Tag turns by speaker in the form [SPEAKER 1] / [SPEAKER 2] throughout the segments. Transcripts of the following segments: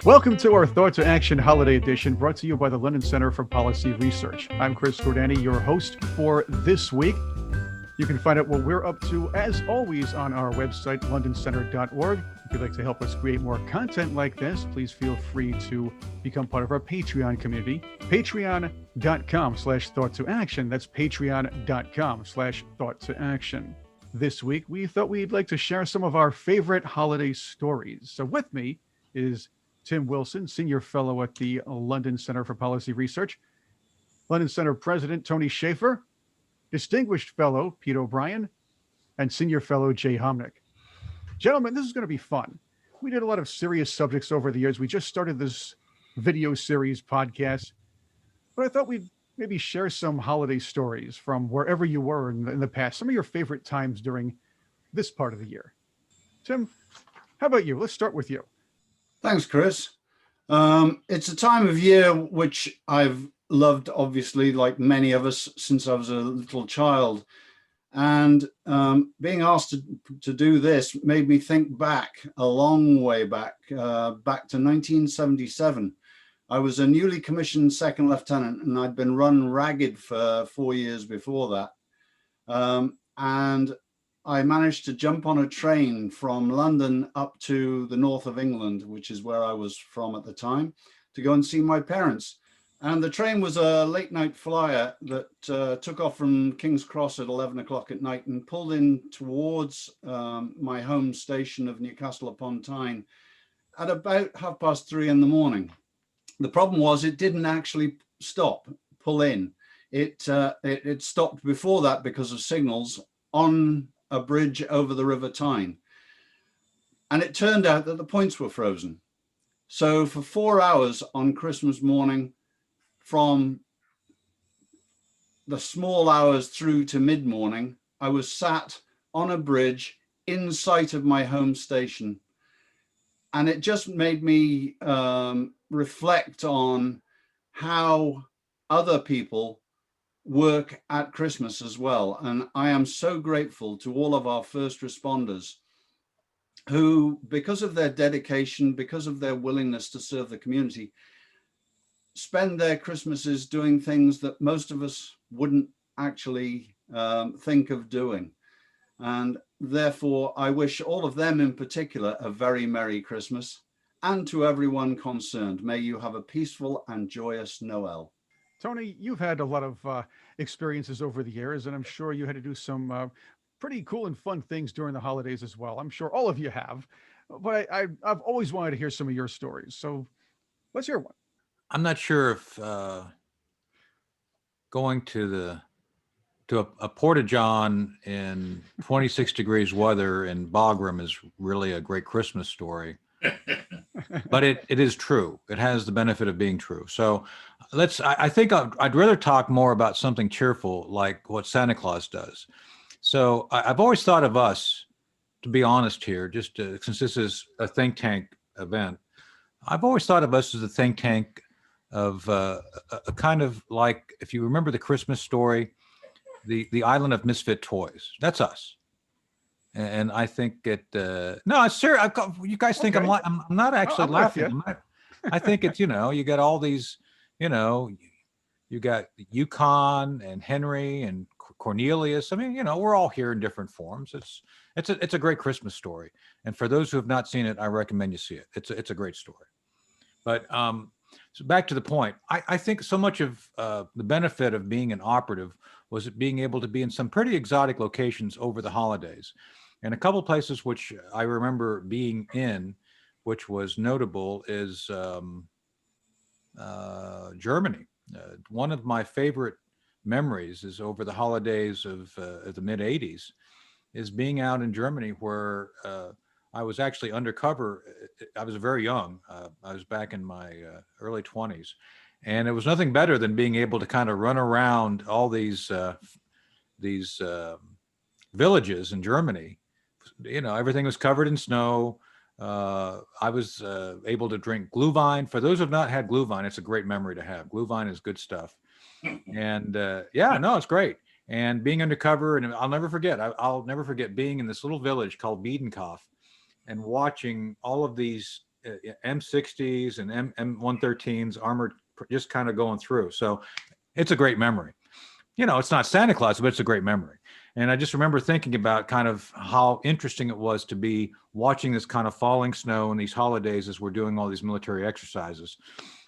[SPEAKER 1] Welcome to our Thought to Action Holiday Edition, brought to you by the London Center for Policy Research. I'm Chris Cordani, your host for this week. You can find out what we're up to, as always, on our website, londoncenter.org. If you'd like to help us create more content like this, please feel free to become part of our Patreon community, patreon.com/thought-to-action. That's patreon.com/thought-to-action. This week, we thought we'd like to share some of our favorite holiday stories. So with me is Tim Wilson, Senior Fellow at the London Center for Policy Research, London Center President Tony Shaffer, Distinguished Fellow Pete O'Brien, and Senior Fellow Jay Homnick. Gentlemen, this is going to be fun. We did a lot of serious subjects over the years. We just started this video series podcast, but I thought we'd maybe share some holiday stories from wherever you were in the past, some of your favorite times during this part of the year. Tim, how about you? Let's start with you.
[SPEAKER 2] Thanks, Chris. It's a time of year which I've loved, obviously, like many of us, since I was a little child. And being asked to do this made me think back a long way back to 1977. I was a newly commissioned second lieutenant, and I'd been run ragged for 4 years before that. And I managed to jump on a train from London up to the north of England, which is where I was from at the time, to go and see my parents. And the train was a late night flyer that took off from King's Cross at 11 o'clock at night and pulled in towards my home station of Newcastle upon Tyne at about 3:30 in the morning. The problem was it didn't actually pull in. It stopped before that because of signals on a bridge over the River Tyne. And it turned out that the points were frozen. So for 4 hours on Christmas morning, from the small hours through to mid-morning, I was sat on a bridge in sight of my home station. And it just made me reflect on how other people work at Christmas as well. And I am so grateful to all of our first responders who, because of their dedication, because of their willingness to serve the community, spend their Christmases doing things that most of us wouldn't actually think of doing. And therefore, I wish all of them in particular a very Merry Christmas, and to everyone concerned, may you have a peaceful and joyous Noel.
[SPEAKER 1] Tony, you've had a lot of experiences over the years, and I'm sure you had to do some pretty cool and fun things during the holidays as well. I'm sure all of you have, but I've always wanted to hear some of your stories. So let's hear one.
[SPEAKER 3] I'm not sure if going to a porta-john in 26 degrees weather in Bagram is really a great Christmas story. But it is true. It has the benefit of being true. So I think I'd rather talk more about something cheerful, like what Santa Claus does. So I've always thought of us, to be honest here, since this is a think tank event, I've always thought of us as a think tank of a kind of like, if you remember the Christmas story, the island of misfit toys. That's us. And I think no, it's serious. You guys think
[SPEAKER 1] Okay.
[SPEAKER 3] I'm not actually
[SPEAKER 1] I'm with
[SPEAKER 3] laughing.
[SPEAKER 1] you.
[SPEAKER 3] I think it's, you got all these, you got Yukon and Henry and Cornelius. I mean, we're all here in different forms. It's a great Christmas story. And for those who have not seen it, I recommend you see it. It's a great story. But so back to the point, I think so much of the benefit of being an operative was it being able to be in some pretty exotic locations over the holidays. And a couple places which I remember being in, which was notable, is Germany. One of my favorite memories is over the holidays of the mid 80s is being out in Germany where I was actually undercover. I was very young. I was back in my early 20s. And it was nothing better than being able to kind of run around all these villages in Germany. Everything was covered in snow. I was able to drink Glühwein. For those who have not had Glühwein, it's a great memory to have. Glühwein is good stuff. And it's great. and being undercover. And I'll never forget. I'll never forget being in this little village called Biedenkopf and watching all of these M60s and M113s armored just kind of going through. So it's a great memory. You know, it's not Santa Claus, but it's a great memory. And I just remember thinking about kind of how interesting it was to be watching this kind of falling snow and these holidays as we're doing all these military exercises.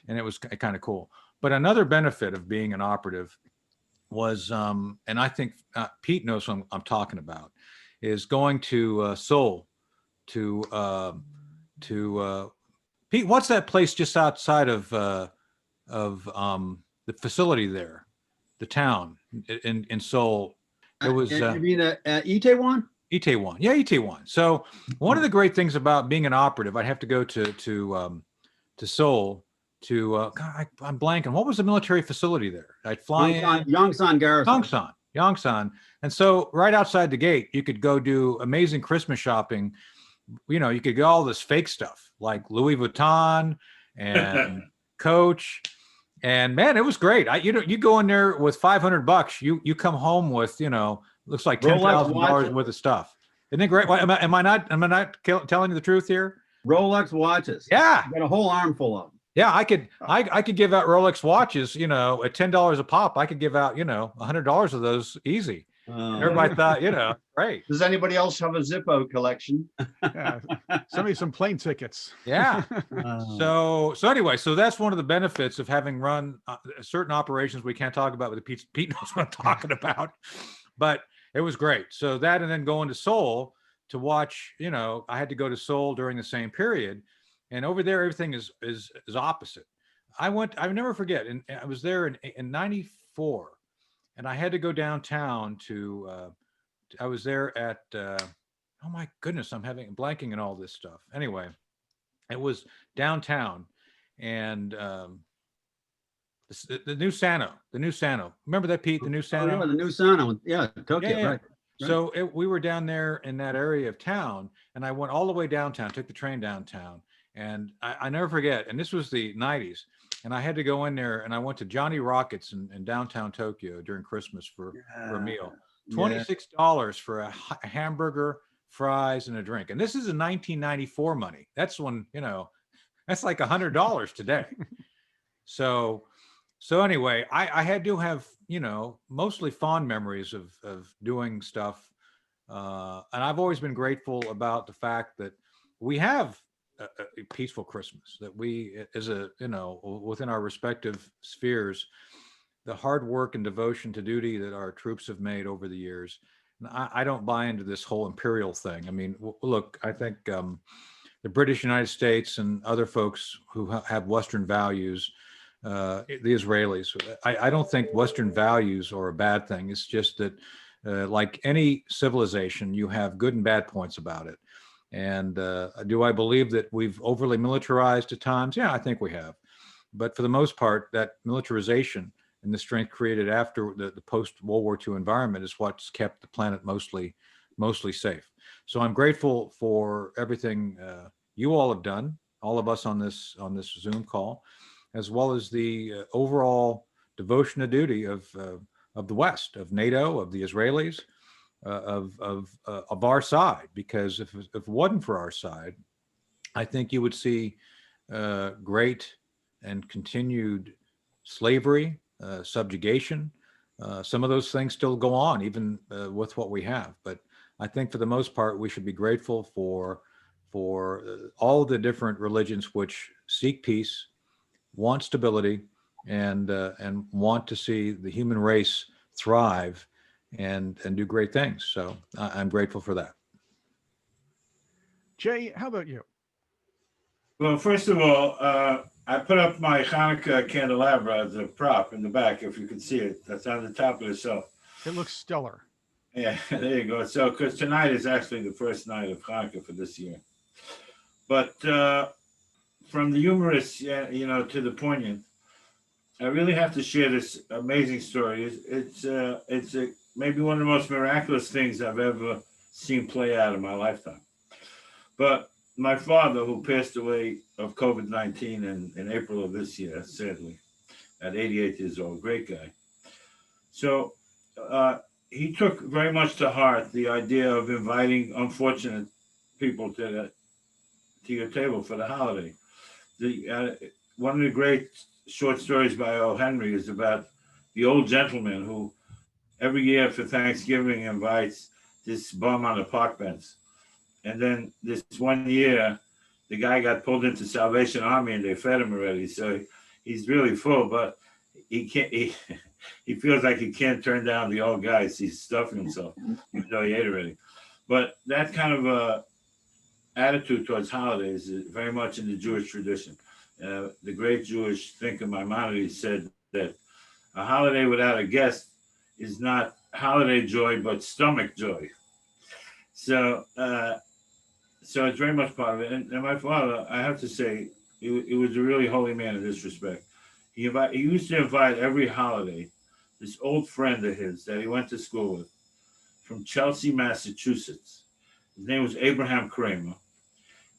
[SPEAKER 3] And it was kind of cool. But another benefit of being an operative was, and I think Pete knows what I'm talking about, is going to Seoul to Pete, what's that place just outside of the facility there, the town in Seoul? It was.
[SPEAKER 4] You mean Itaewon?
[SPEAKER 3] Itaewon, yeah, Itaewon. So one of the great things about being an operative, I'd have to go to Seoul to. God, I'm blanking. What was the military facility there? I'd fly in.
[SPEAKER 4] Yongsan Garrison.
[SPEAKER 3] Yongsan, and so right outside the gate, you could go do amazing Christmas shopping. You know, you could get all this fake stuff like Louis Vuitton and Coach, and man, it was great. You go in there with $500, you come home with, you know, looks like $10,000 worth of stuff. Isn't it great? Am I not telling you the truth here?
[SPEAKER 4] Rolex watches.
[SPEAKER 3] Yeah,
[SPEAKER 4] got a whole armful of them.
[SPEAKER 3] Yeah, I could give out Rolex watches, you know, at $10 a pop. I could give out, you know, $100 of those easy. Everybody thought, you know, great.
[SPEAKER 2] Does anybody else have a Zippo collection?
[SPEAKER 1] Yeah. Send me some plane tickets.
[SPEAKER 3] Yeah. So anyway, so that's one of the benefits of having run certain operations we can't talk about, but Pete knows what I'm talking about. But it was great. So that, and then going to Seoul to watch, you know, I had to go to Seoul during the same period, and over there everything is opposite. I'll never forget, and I was there in '94. And I had to go downtown I was there at, oh my goodness, I'm blanking and all this stuff. Anyway, it was downtown, and the new Sano. Remember that, Pete? The new Sano?
[SPEAKER 4] Oh, yeah, the new Sano. Yeah, Tokyo,
[SPEAKER 3] yeah.
[SPEAKER 4] Right.
[SPEAKER 3] So we were down there in that area of town, and I went all the way downtown, took the train downtown, and I never forget, and this was the 90s, and I had to go in there, and I went to Johnny Rockets in downtown Tokyo during Christmas for a meal. $26 for a hamburger, fries, and a drink. And this is in 1994 money. That's when, you know, that's like $100 today. So anyway, I had to have, you know, mostly fond memories of doing stuff. And I've always been grateful about the fact that we have a peaceful Christmas, that we, as you know, within our respective spheres, the hard work and devotion to duty that our troops have made over the years. And I don't buy into this whole imperial thing. I mean, look, I think the British United States and other folks who have Western values, the Israelis, I don't think Western values are a bad thing. It's just that like any civilization, you have good and bad points about it. And do I believe that we've overly militarized at times? Yeah, I think we have. But for the most part, that militarization and the strength created after the post-World War II environment is what's kept the planet mostly safe. So I'm grateful for everything you all have done, all of us on this Zoom call, as well as the overall devotion to duty of the West, of NATO, of the Israelis, of our side. Because if it wasn't for our side, I think you would see great and continued slavery, subjugation. Some of those things still go on, even with what we have. But I think for the most part, we should be grateful for all the different religions which seek peace, want stability, and want to see the human race thrive and do great things. So I'm grateful for that.
[SPEAKER 1] Jay, how about you?
[SPEAKER 5] Well, first of all, I put up my Hanukkah candelabra as a prop in the back, if you can see it. That's on the top of the shelf.
[SPEAKER 1] It looks stellar.
[SPEAKER 5] Yeah, there you go. So, because tonight is actually the first night of Hanukkah for this year. But from the humorous, you know, to the poignant, I really have to share this amazing story. It's maybe one of the most miraculous things I've ever seen play out in my lifetime. But my father, who passed away of COVID-19 in April of this year, sadly, at 88 years old, great guy. So he took very much to heart the idea of inviting unfortunate people to your table for the holiday. One of the great short stories by O. Henry is about the old gentleman who every year for Thanksgiving invites this bum on a park bench. And then this one year, the guy got pulled into Salvation Army and they fed him already. So he's really full, but he can't. He feels like he can't turn down the old guys. He's stuffing himself, even though he ate already. But that kind of attitude towards holidays is very much in the Jewish tradition. The great Jewish thinker Maimonides said that a holiday without a guest is not holiday joy, but stomach joy. So, so it's very much part of it. And my father, I have to say, he was a really holy man in this respect. He used to invite every holiday this old friend of his that he went to school with from Chelsea, Massachusetts. His name was Abraham Kramer,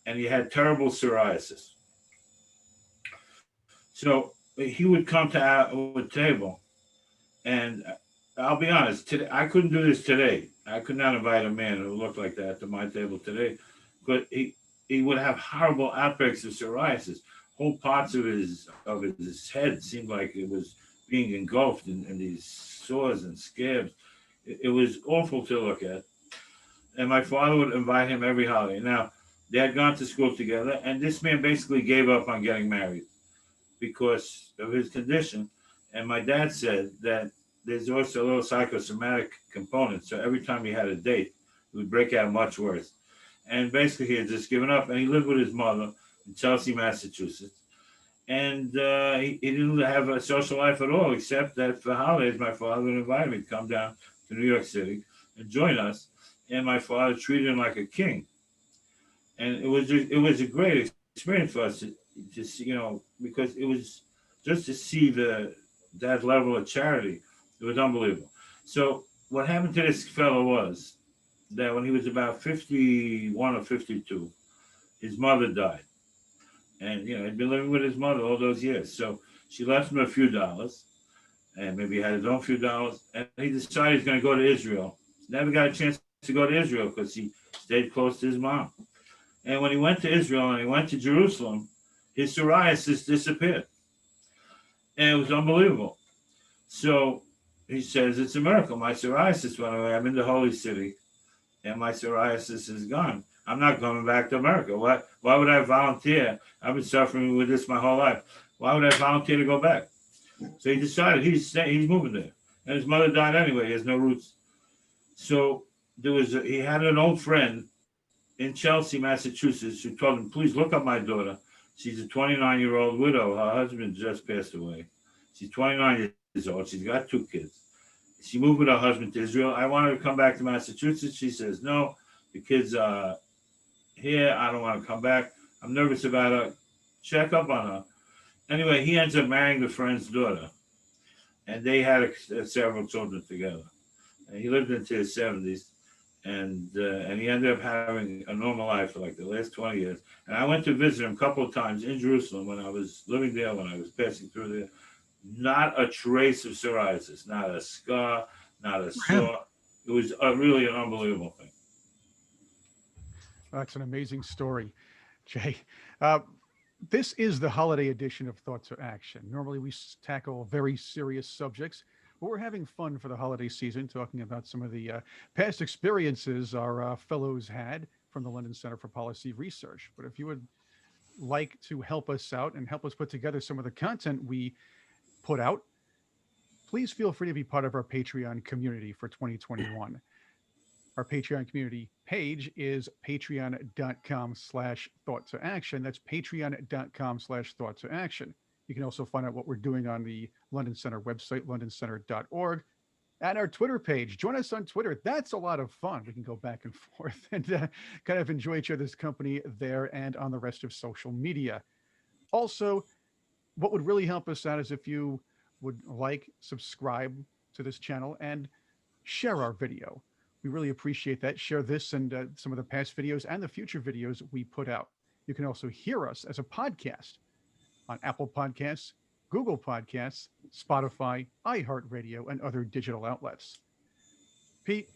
[SPEAKER 5] and he had terrible psoriasis. So he would come to our table, and I'll be honest, today, I couldn't do this today. I could not invite a man who looked like that to my table today, but he would have horrible outbreaks of psoriasis. Whole parts of his head seemed like it was being engulfed in these sores and scabs. It was awful to look at. And my father would invite him every holiday. Now, they had gone to school together, and this man basically gave up on getting married because of his condition. And my dad said that there's also a little psychosomatic component. So every time he had a date, it would break out much worse. And basically, he had just given up, and he lived with his mother in Chelsea, Massachusetts. And he didn't have a social life at all, except that for holidays, my father would invite me to come down to New York City and join us. And my father treated him like a king. And it was a great experience for us to see, because it was just to see that level of charity. It was unbelievable. So what happened to this fellow was that when he was about 51 or 52, his mother died. And, he'd been living with his mother all those years. So she left him a few dollars, and maybe he had his own few dollars. And he decided he's going to go to Israel. Never got a chance to go to Israel because he stayed close to his mom. And when he went to Israel and he went to Jerusalem, his psoriasis disappeared. And it was unbelievable. So he says, it's a miracle. My psoriasis went away. I'm in the holy city, and my psoriasis is gone. I'm not coming back to America. Why would I volunteer? I've been suffering with this my whole life. Why would I volunteer to go back? So he decided he's moving there. And his mother died anyway. He has no roots. So he had an old friend in Chelsea, Massachusetts, who told him, please look up my daughter. She's a 29-year-old widow. Her husband just passed away. She's 29 years old. She's got 2 kids. She moved with her husband to Israel. I want her to come back to Massachusetts. She says, no, the kids are here. I don't want to come back. I'm nervous about her. Check up on her. Anyway, he ends up marrying the friend's daughter. And they had several children together. And he lived into his 70s. And he ended up having a normal life for like the last 20 years. And I went to visit him a couple of times in Jerusalem when I was living there, when I was passing through there. Not a trace of psoriasis, not a scar, not a sore. It was really an unbelievable thing.
[SPEAKER 1] That's an amazing story, Jay. This is the holiday edition of Thoughts or Action. Normally we tackle very serious subjects, but we're having fun for the holiday season, talking about some of the past experiences our fellows had from the London Center for Policy Research. But if you would like to help us out and help us put together some of the content we put out, please feel free to be part of our Patreon community for 2021. Our Patreon community page is patreon.com/thoughtsoaction. That's patreon.com/thoughtsoaction. You can also find out what we're doing on the London Center website, londoncenter.org, and our Twitter page. Join us on Twitter. That's a lot of fun. We can go back and forth and kind of enjoy each other's company there and on the rest of social media. Also, what would really help us out is if you would subscribe to this channel and share our video. We really appreciate that. Share this and some of the past videos and the future videos we put out. You can also hear us as a podcast on Apple Podcasts, Google Podcasts, Spotify, iHeartRadio, and other digital outlets. Pete,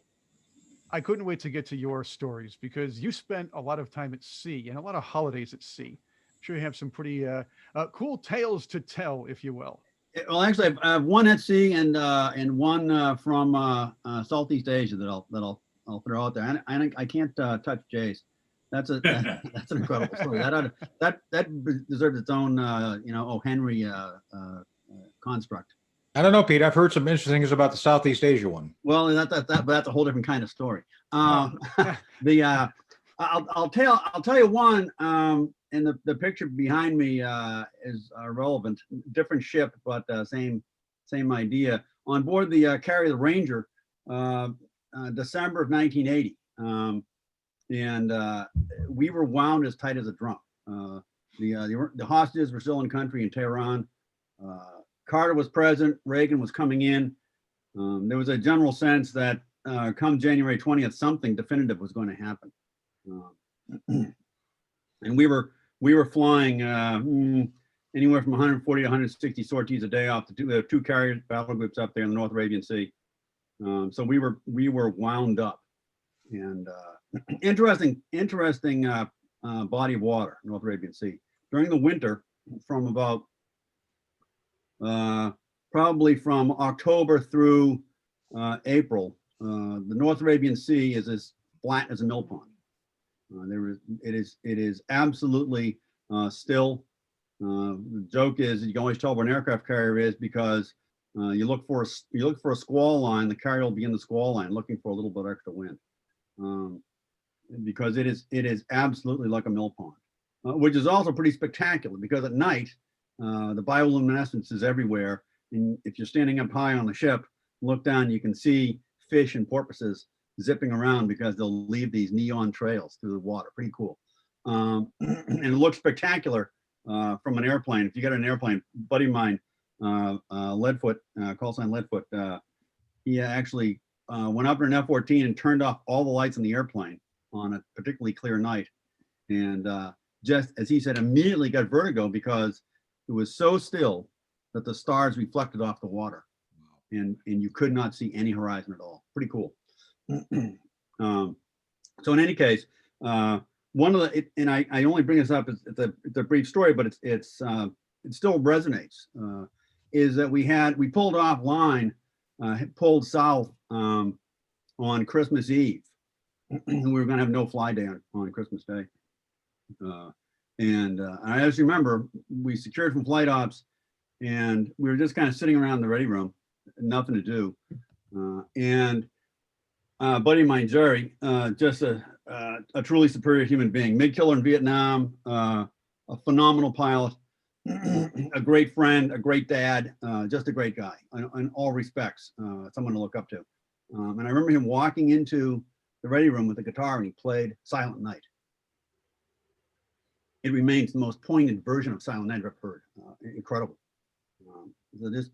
[SPEAKER 1] I couldn't wait to get to your stories because you spent a lot of time at sea and a lot of holidays at sea. I'm sure you have some pretty cool tales to tell, if you will.
[SPEAKER 4] Well, actually, I have one at sea and one from Southeast Asia I'll throw out there. I can't touch Jay's. That's an incredible story. That deserves its own O. Henry construct.
[SPEAKER 3] I don't know, Pete. I've heard some interesting things about the Southeast Asia one.
[SPEAKER 4] Well, but that's a whole different kind of story. The I'll tell you one. And the picture behind me is relevant. Different ship, but same idea. On board the carrier the Ranger, December of 1980, and we were wound as tight as a drum. The hostages were still in country in Tehran. Carter was president. Reagan was coming in. There was a general sense that come January 20th, something definitive was going to happen. And we were flying anywhere from 140 to 160 sorties a day off the two carrier battle groups up there in the North Arabian Sea. So we were wound up, and interesting body of water, North Arabian Sea. During the winter, from about probably from October through April, the North Arabian Sea is as flat as a mill pond. It is absolutely still. The joke is you can always tell where an aircraft carrier is because you look for a squall line. The carrier will be in the squall line looking for a little bit extra wind, because it is absolutely like a mill pond, which is also pretty spectacular because at night the bioluminescence is everywhere, and if you're standing up high on the ship, look down, you can see fish and porpoises zipping around because they'll leave these neon trails through the water. Pretty cool. And it looks spectacular from an airplane. If you get an airplane, buddy of mine, Leadfoot, call sign Leadfoot, he actually went up in an F-14 and turned off all the lights in the airplane on a particularly clear night. And just as he said, immediately got vertigo because it was so still that the stars reflected off the water, and you could not see any horizon at all. Pretty cool. So in any case, one of the, and I only bring this up, it's a brief story, but it still resonates, is that we pulled off line, pulled south on Christmas Eve. We were going to have no fly day on Christmas Day. And I just remember we secured from flight ops, and we were just kind of sitting around the ready room, nothing to do. And buddy of mine, Jerry, just a truly superior human being, MiG killer in Vietnam, a phenomenal pilot, a great friend, a great dad, just a great guy in all respects, someone to look up to. And I remember him walking into the ready room with a guitar, and he played Silent Night. It remains the most poignant version of Silent Night I've ever heard. Incredible. And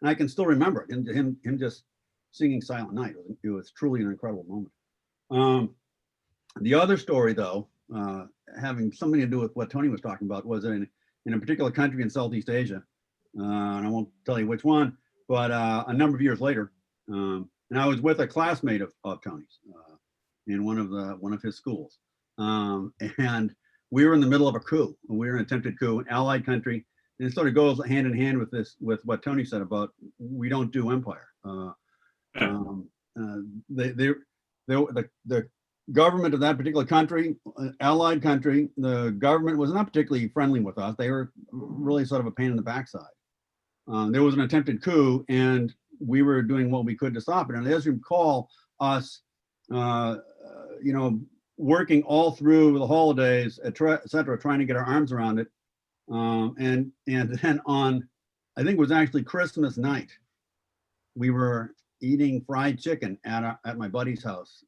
[SPEAKER 4] I can still remember it, him just singing Silent Night. It was truly an incredible moment. The other story, though, having something to do with what Tony was talking about, was in a particular country in Southeast Asia, and I won't tell you which one, but a number of years later, and I was with a classmate of Tony's in one of his schools, and we were in the middle of a coup. We were in an attempted coup, an allied country, and it sort of goes hand in hand with what Tony said about we don't do empire. The government of that particular country, allied country, the government was not particularly friendly with us. They were really sort of a pain in the backside. There was an attempted coup, and we were doing what we could to stop it. And as you recall, us, working all through the holidays, et cetera, trying to get our arms around it. And then on, I think it was actually Christmas night, we were eating fried chicken at my buddy's house.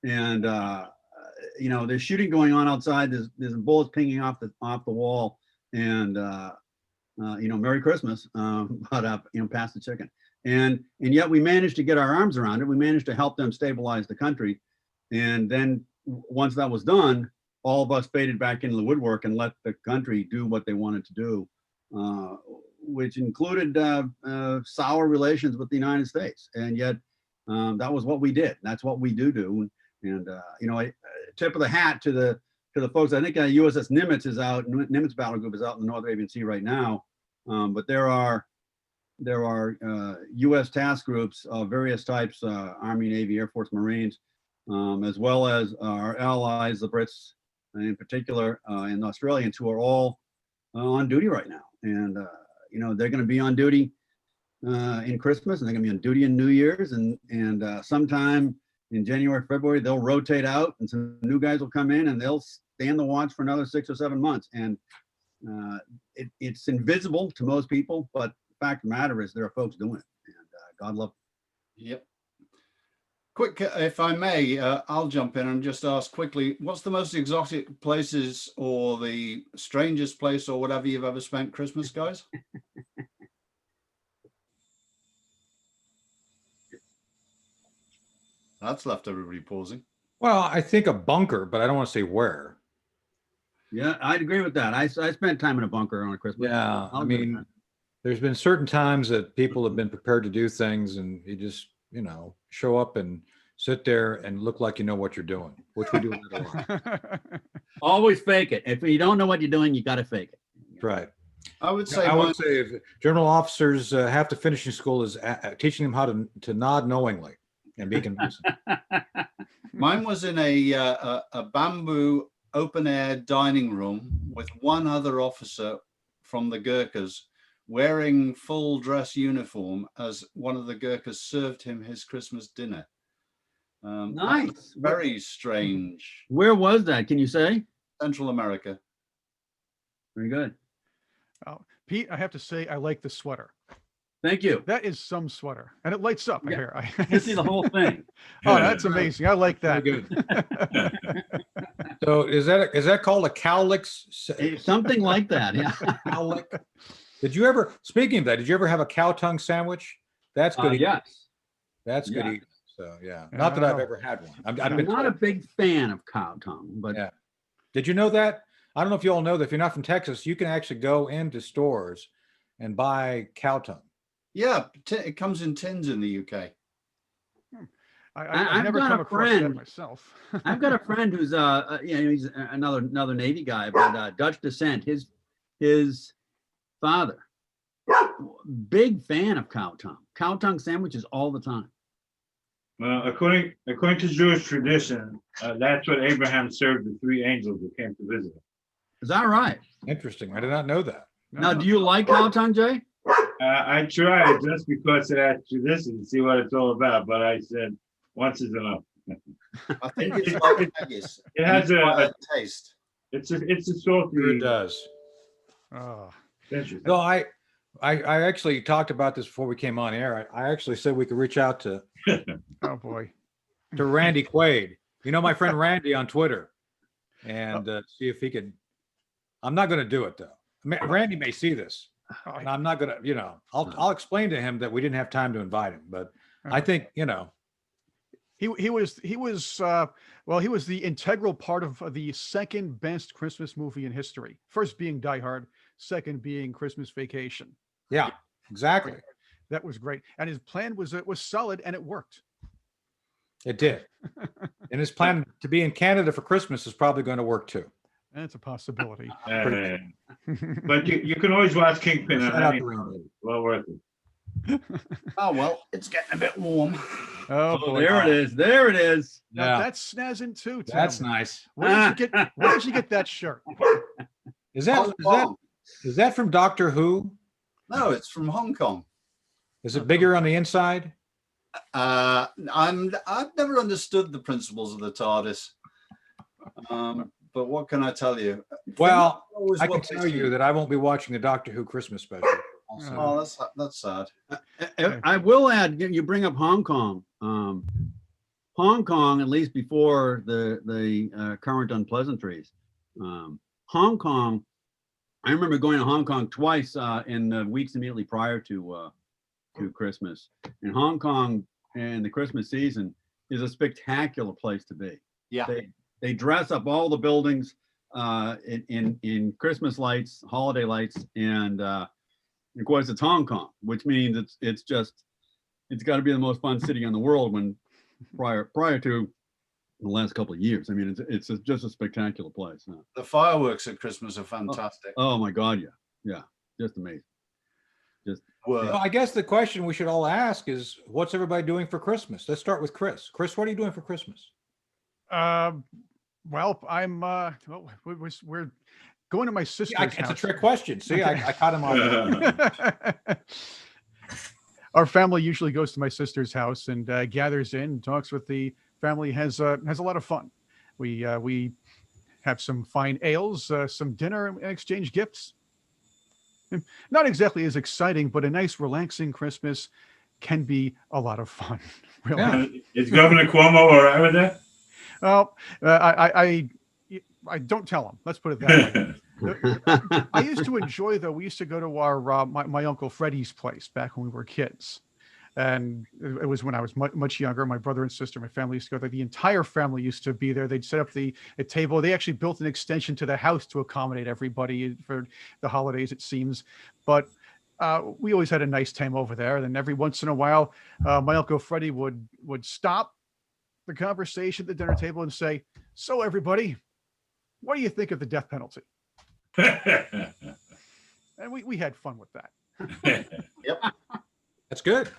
[SPEAKER 4] There's shooting going on outside. There's bullets pinging off the wall, and Merry Christmas, but past the chicken. And yet we managed to get our arms around it. We managed to help them stabilize the country. And then once that was done, all of us faded back into the woodwork and let the country do what they wanted to do, which included sour relations with the United States. And yet that was what we did. That's what we do. And you know, tip of the hat to the folks. I think USS Nimitz is out. Nimitz Battle Group is out in the North Arabian Sea right now. But there are U.S. task groups of various types, Army, Navy, Air Force, Marines, as well as our allies, the Brits in particular, and the Australians, who are all on duty right now. And, you know, they're going to be on duty in Christmas, and they're going to be on duty in New Year's. And sometime in January, February, they'll rotate out, and some new guys will come in, and they'll stand the watch for another 6 or 7 months. And it's invisible to most people, but the fact of the matter is there are folks doing it, and God love them.
[SPEAKER 2] Yep. Quick, if I may, I'll jump in and just ask quickly, what's the most exotic places or the strangest place or whatever you've ever spent Christmas, guys? That's left everybody pausing.
[SPEAKER 3] Well, I think a bunker, but I don't want to say where.
[SPEAKER 4] Yeah, I'd agree with that. I spent time in a bunker on a Christmas.
[SPEAKER 3] Yeah,
[SPEAKER 4] I'll
[SPEAKER 3] I
[SPEAKER 4] agree with
[SPEAKER 3] mean,
[SPEAKER 4] that.
[SPEAKER 3] there's been certain times that people have been prepared to do things, and you just, you know, show up and sit there and look like you know what you're doing, which we do a lot.
[SPEAKER 4] Always fake it. If you don't know what you're doing, you got to fake it.
[SPEAKER 3] Right.
[SPEAKER 2] I would say
[SPEAKER 3] I
[SPEAKER 2] mine,
[SPEAKER 3] would say if general officers half the finishing school is teaching them how to nod knowingly and be convincing.
[SPEAKER 2] mine was in a bamboo open air dining room with one other officer from the Gurkhas wearing full dress uniform as one of the Gurkhas served him his Christmas dinner.
[SPEAKER 4] Nice.
[SPEAKER 2] Very strange.
[SPEAKER 4] Where was that? Can you say?
[SPEAKER 2] Central America.
[SPEAKER 4] Very good.
[SPEAKER 1] Oh, Pete, I have to say, I like the sweater.
[SPEAKER 4] Thank you.
[SPEAKER 1] That is some sweater, and it lights up. I
[SPEAKER 4] Yeah.
[SPEAKER 1] hear.
[SPEAKER 4] You see the whole thing.
[SPEAKER 1] Oh, that's amazing. I like that.
[SPEAKER 3] Very good. So is that called a cowlick?
[SPEAKER 4] Something like that. Yeah.
[SPEAKER 3] Cowlick? Did you ever, speaking of that, did you ever have a cow tongue sandwich? That's good. eating.
[SPEAKER 4] Yes.
[SPEAKER 3] That's good
[SPEAKER 4] Yeah.
[SPEAKER 3] eating. So yeah, not that I've ever had one. I've
[SPEAKER 4] I'm
[SPEAKER 3] been
[SPEAKER 4] not a
[SPEAKER 3] told.
[SPEAKER 4] big fan of cow tongue, but
[SPEAKER 3] Yeah. Did you know that? I don't know if you all know that if you're not from Texas, you can actually go into stores and buy cow tongue.
[SPEAKER 2] Yeah, it comes in tins in the UK.
[SPEAKER 1] I've
[SPEAKER 4] I've
[SPEAKER 1] never
[SPEAKER 4] got
[SPEAKER 1] come
[SPEAKER 4] a
[SPEAKER 1] across that
[SPEAKER 4] friend.
[SPEAKER 1] myself.
[SPEAKER 4] I've got a friend who's you know, he's another Navy guy, but Dutch descent. His father, big fan of cow tongue. Cow tongue sandwiches all the time.
[SPEAKER 5] Well, according to Jewish tradition, that's what Abraham served the 3 angels who came to visit him.
[SPEAKER 4] Is that right?
[SPEAKER 3] Interesting. I did not know that.
[SPEAKER 4] Now, do you like cow tongue, Jay?
[SPEAKER 5] I tried just because of that tradition to see what it's all about, but I said once is enough.
[SPEAKER 2] I think it's like haggis.
[SPEAKER 5] It has
[SPEAKER 2] It's quite
[SPEAKER 5] a
[SPEAKER 2] taste.
[SPEAKER 5] it's a salty.
[SPEAKER 3] It does.
[SPEAKER 1] Oh,
[SPEAKER 5] Interesting.
[SPEAKER 3] No, I actually talked about this before we came on air. I actually said we could reach out to
[SPEAKER 1] oh boy.
[SPEAKER 3] Randy Quaid. You know my friend Randy on Twitter, and see if he could. I'm not going to do it though. Randy may see this,
[SPEAKER 1] Oh,
[SPEAKER 3] and I'm not going to. You know, I'll explain to him that we didn't have time to invite him, but I think you know.
[SPEAKER 1] He was well, he was the integral part of the second best Christmas movie in history. First being Die Hard, second being Christmas Vacation.
[SPEAKER 3] Yeah, exactly.
[SPEAKER 1] That was great, and his plan was solid, and it worked.
[SPEAKER 3] It did, and his plan to be in Canada for Christmas is probably going to work too.
[SPEAKER 1] That's a possibility.
[SPEAKER 5] But you can always watch Kingpin
[SPEAKER 3] Shout
[SPEAKER 5] on
[SPEAKER 3] out
[SPEAKER 5] any.
[SPEAKER 3] to Randy.
[SPEAKER 5] Well worth it.
[SPEAKER 2] Oh, well, it's getting a bit warm.
[SPEAKER 1] Oh,
[SPEAKER 4] Oh,
[SPEAKER 1] boy.
[SPEAKER 4] there it is. There it is.
[SPEAKER 1] Now,
[SPEAKER 3] Yeah,
[SPEAKER 1] that's snazzing too. Tim.
[SPEAKER 3] that's nice.
[SPEAKER 1] Where did you get that shirt?
[SPEAKER 3] Is
[SPEAKER 2] Hong
[SPEAKER 3] that
[SPEAKER 2] Kong.
[SPEAKER 3] is that from Doctor Who?
[SPEAKER 2] No, it's from Hong Kong.
[SPEAKER 3] Is it bigger on the inside?
[SPEAKER 2] I've never understood the principles of the TARDIS. But what can I tell you?
[SPEAKER 3] Well,
[SPEAKER 2] Always
[SPEAKER 3] I can
[SPEAKER 2] what they
[SPEAKER 3] tell you
[SPEAKER 2] see.
[SPEAKER 3] that I won't be watching the Doctor Who Christmas special. Also.
[SPEAKER 2] Oh, that's sad.
[SPEAKER 4] I will add, you bring up Hong Kong. Hong Kong, at least before the current unpleasantries, Hong Kong, I remember going to Hong Kong twice in the weeks immediately prior to Christmas. And Hong Kong and the Christmas season is a spectacular place to be.
[SPEAKER 2] Yeah.
[SPEAKER 4] They dress up all the buildings in Christmas lights, holiday lights, and of course it's Hong Kong, which means it's just it's got to be the most fun city in the world when prior to the last couple of years. I mean, just a spectacular place. Huh?
[SPEAKER 2] The fireworks at Christmas are fantastic.
[SPEAKER 4] Oh my God, yeah, just amazing.
[SPEAKER 3] Well, I guess the question we should all ask is, what's everybody doing for Christmas? Let's start with Chris. Chris, what are you doing for Christmas?
[SPEAKER 1] Well, I'm we're going to my sister's house.
[SPEAKER 3] It's a trick question. See, I caught him on.
[SPEAKER 1] Our family usually goes to my sister's house and gathers in, talks with the family, has a lot of fun. We have some fine ales, some dinner, and exchange gifts. Not exactly as exciting, but a nice, relaxing Christmas can be a lot of fun. Really.
[SPEAKER 3] Yeah.
[SPEAKER 5] Is Governor Cuomo all right with that?
[SPEAKER 1] Well, I don't tell him. Let's put it that way. I used to enjoy, though. We used to go to our my Uncle Freddie's place back when we were kids, and it was when I was much younger. My brother and sister, my family used to go there. The entire family used to be there. They'd set up a table. They actually built an extension to the house to accommodate everybody for the holidays, it seems. But we always had a nice time over there. And then every once in a while, my Uncle Freddie would stop the conversation at the dinner table and say, "So everybody, what do you think of the death penalty?" And we had fun with that.
[SPEAKER 2] Yep.
[SPEAKER 3] That's good.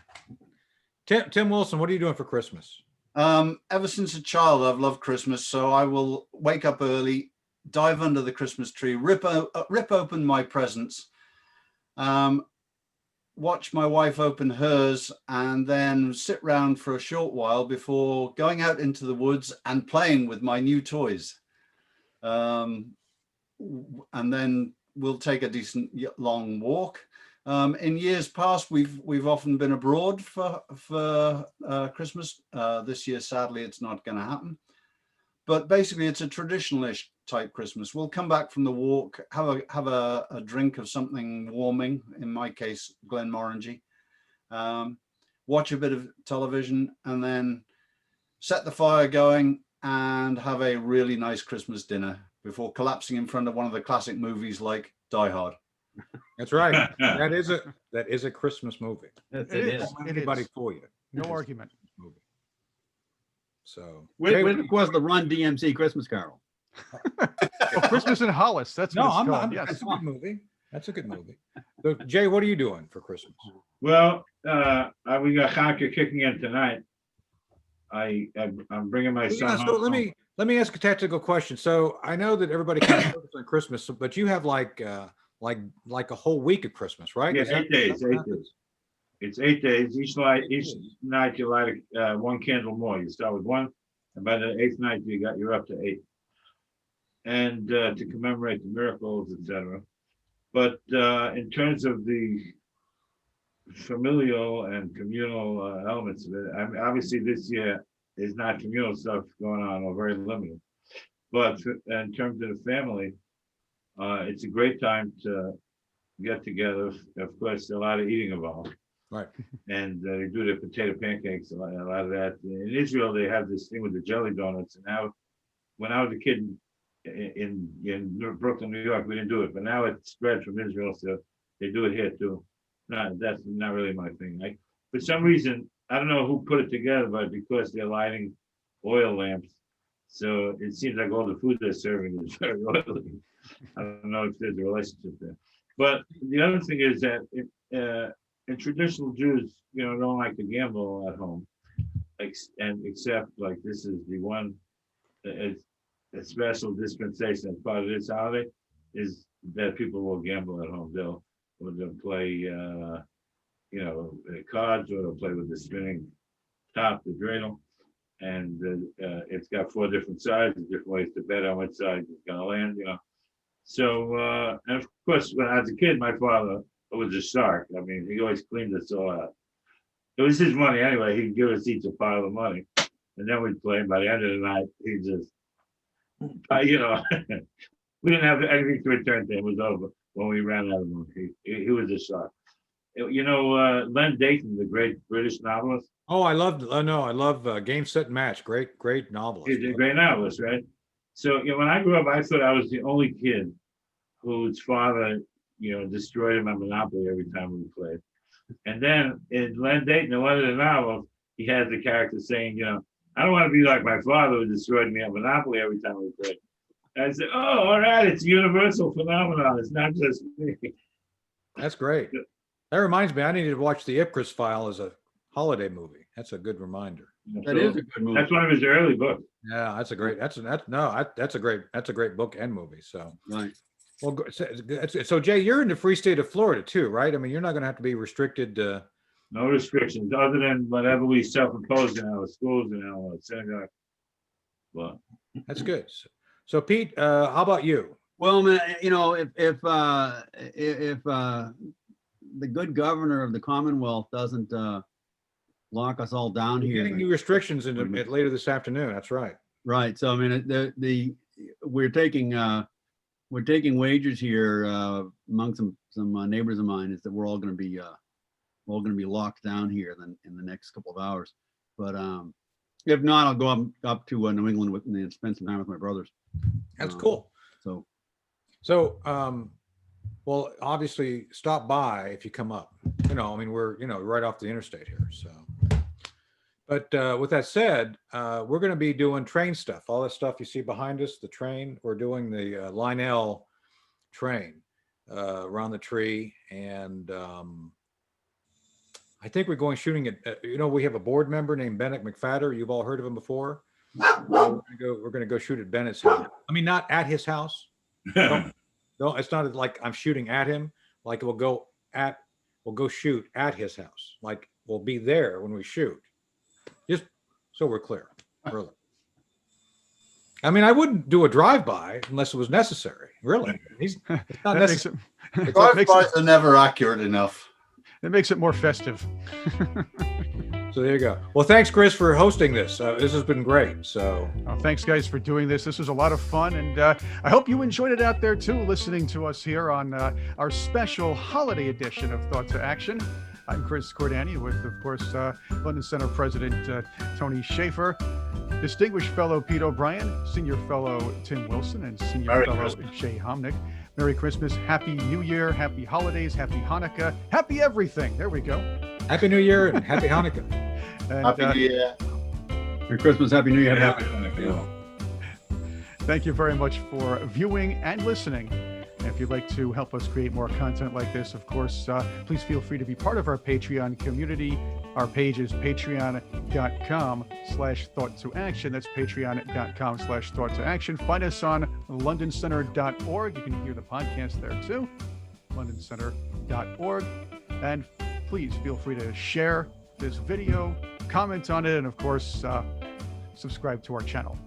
[SPEAKER 3] Tim Wilson, what are you doing for Christmas?
[SPEAKER 2] Ever since a child, I've loved Christmas, so I will wake up early, dive under the Christmas tree, rip open my presents, watch my wife open hers, and then sit round for a short while before going out into the woods and playing with my new toys. And then we'll take a decent long walk. In years past, we've often been abroad for Christmas. This year, sadly, it's not going to happen. But basically, it's a traditionalish type Christmas. We'll come back from the walk, have a drink of something warming. In my case, Glenmorangie. Watch a bit of television, and then set the fire going and have a really nice Christmas dinner before collapsing in front of one of the classic movies like Die Hard.
[SPEAKER 3] That's right. That is a Christmas movie.
[SPEAKER 1] It is.
[SPEAKER 3] Anybody for you?
[SPEAKER 1] No argument.
[SPEAKER 3] Movie. So,
[SPEAKER 4] Which was the Run DMC Christmas Carol.
[SPEAKER 1] Oh, Christmas in Hollis. That's what it's called. Yes.
[SPEAKER 3] That's a good movie. That's a good movie. So, Jay, what are you doing for Christmas?
[SPEAKER 5] Well, we got Hanukkah kicking in tonight. I'm bringing my son
[SPEAKER 3] So
[SPEAKER 5] home.
[SPEAKER 3] let me ask a tactical question. So I know that everybody kind of focuses on Christmas, but you have like a whole week of Christmas, right?
[SPEAKER 5] Yeah,
[SPEAKER 3] Is that-
[SPEAKER 5] 8 days. 8 days. It's 8 days. Each night you light one candle more. You start with one, and by the 8th night you're up to 8. And to commemorate the miracles, etc. But in terms of the familial and communal elements of it, I mean, obviously this year is not communal stuff going on, or very limited. But in terms of the family, it's a great time to get together. Of course, a lot of eating involved.
[SPEAKER 3] Right.
[SPEAKER 5] And they do the potato pancakes, a lot of that. In Israel, they have this thing with the jelly donuts. And now, when I was a kid in Brooklyn, New York, we didn't do it. But now it's spread from Israel, so they do it here too. That's not really my thing. For some reason, I don't know who put it together, but because they're lighting oil lamps, so it seems like all the food they're serving is very oily. I don't know if there's a relationship there. But the other thing is that in traditional Jews, don't like to gamble at home, except like this is the one, a special dispensation as part of this holiday is that people will gamble at home. They'll play, cards, or they'll play with the spinning top, the dreidel, and it's got 4 different sides, different ways to bet on which side it's going to land. So, and of course, when I was a kid, my father was a shark. I mean, he always cleaned us all out. It was his money anyway. He'd give us each a pile of money, and then we'd play. And by the end of the night, he just, we didn't have anything to return to. It was over when we ran out of money. He was a shark. Len Dayton, the great British novelist.
[SPEAKER 3] Oh, I love Game, Set, Match. Great novelist.
[SPEAKER 5] He's a great novelist, right? So, when I grew up, I thought I was the only kid whose father, destroyed him at Monopoly every time we played. And then in Len Dayton, in one of the novels, he has the character saying, I don't want to be like my father who destroyed me at Monopoly every time we played. I said, oh, all right, it's a universal phenomenon. It's not just me.
[SPEAKER 3] That's great. That reminds me, I needed to watch The Ipcris File as a holiday movie. That's a good reminder.
[SPEAKER 4] That is a good movie.
[SPEAKER 5] That's one of his early books.
[SPEAKER 3] Yeah, that's a great book and movie. So
[SPEAKER 4] Right.
[SPEAKER 3] well, so Jay, you're in the free state of Florida too, right? I mean, you're not going to have to be restricted to.
[SPEAKER 5] No restrictions other than whatever we self-impose in our schools and our synagogue. Well,
[SPEAKER 3] That's good. So Pete, how about you?
[SPEAKER 4] Well, man, if the good governor of the Commonwealth doesn't lock us all down
[SPEAKER 3] You're
[SPEAKER 4] here,
[SPEAKER 3] getting new restrictions later this afternoon. That's right.
[SPEAKER 4] right? So I mean, we're taking wagers here among some neighbors of mine is that we're all going to be locked down here then in the next couple of hours. But if not, I'll go up to New England and spend some time with my brothers.
[SPEAKER 3] That's cool.
[SPEAKER 4] So
[SPEAKER 3] Well, obviously stop by if you come up. I mean, we're, right off the interstate here. So, but with that said, we're going to be doing train stuff. All that stuff you see behind us, the train, we're doing the Lionel train around the tree. And I think we're going shooting it. We have a board member named Bennett McFadder. You've all heard of him before. We're going to go shoot at Bennett's house. I mean, not at his house. No, it's not like I'm shooting at him. Like we'll go shoot at his house. Like we'll be there when we shoot. Just so we're clear, really. I mean, I wouldn't do a drive-by unless it was necessary. Really, it's not necessary.
[SPEAKER 2] Drive-bys are never accurate enough.
[SPEAKER 1] It makes it more festive.
[SPEAKER 3] So there you go. Well, thanks, Chris, for hosting this. This has been great. So
[SPEAKER 1] thanks, guys, for doing this. This was a lot of fun, and I hope you enjoyed it out there too, listening to us here on our special holiday edition of Thought to Action. I'm Chris Cordani with, of course, London Center President Tony Shaffer, Distinguished Fellow Pete O'Brien, Senior Fellow Tim Wilson, and Senior
[SPEAKER 5] Merry
[SPEAKER 1] Fellow
[SPEAKER 5] Christmas.
[SPEAKER 1] Jay Homnick. Merry Christmas, Happy New Year, Happy Holidays, Happy Hanukkah, Happy everything. There we go.
[SPEAKER 3] Happy New Year and Happy Hanukkah.
[SPEAKER 1] And,
[SPEAKER 2] Happy New Year.
[SPEAKER 4] Merry Christmas, Happy New Year.
[SPEAKER 5] Yeah.
[SPEAKER 1] Thank you very much for viewing and listening. And if you'd like to help us create more content like this, of course, please feel free to be part of our Patreon community. Our page is patreon.com/thought-to-action. That's patreon.com/thought-to-action. Find us on londoncenter.org. You can hear the podcast there too, londoncenter.org. And please feel free to share this video, comment on it, and of course, subscribe to our channel.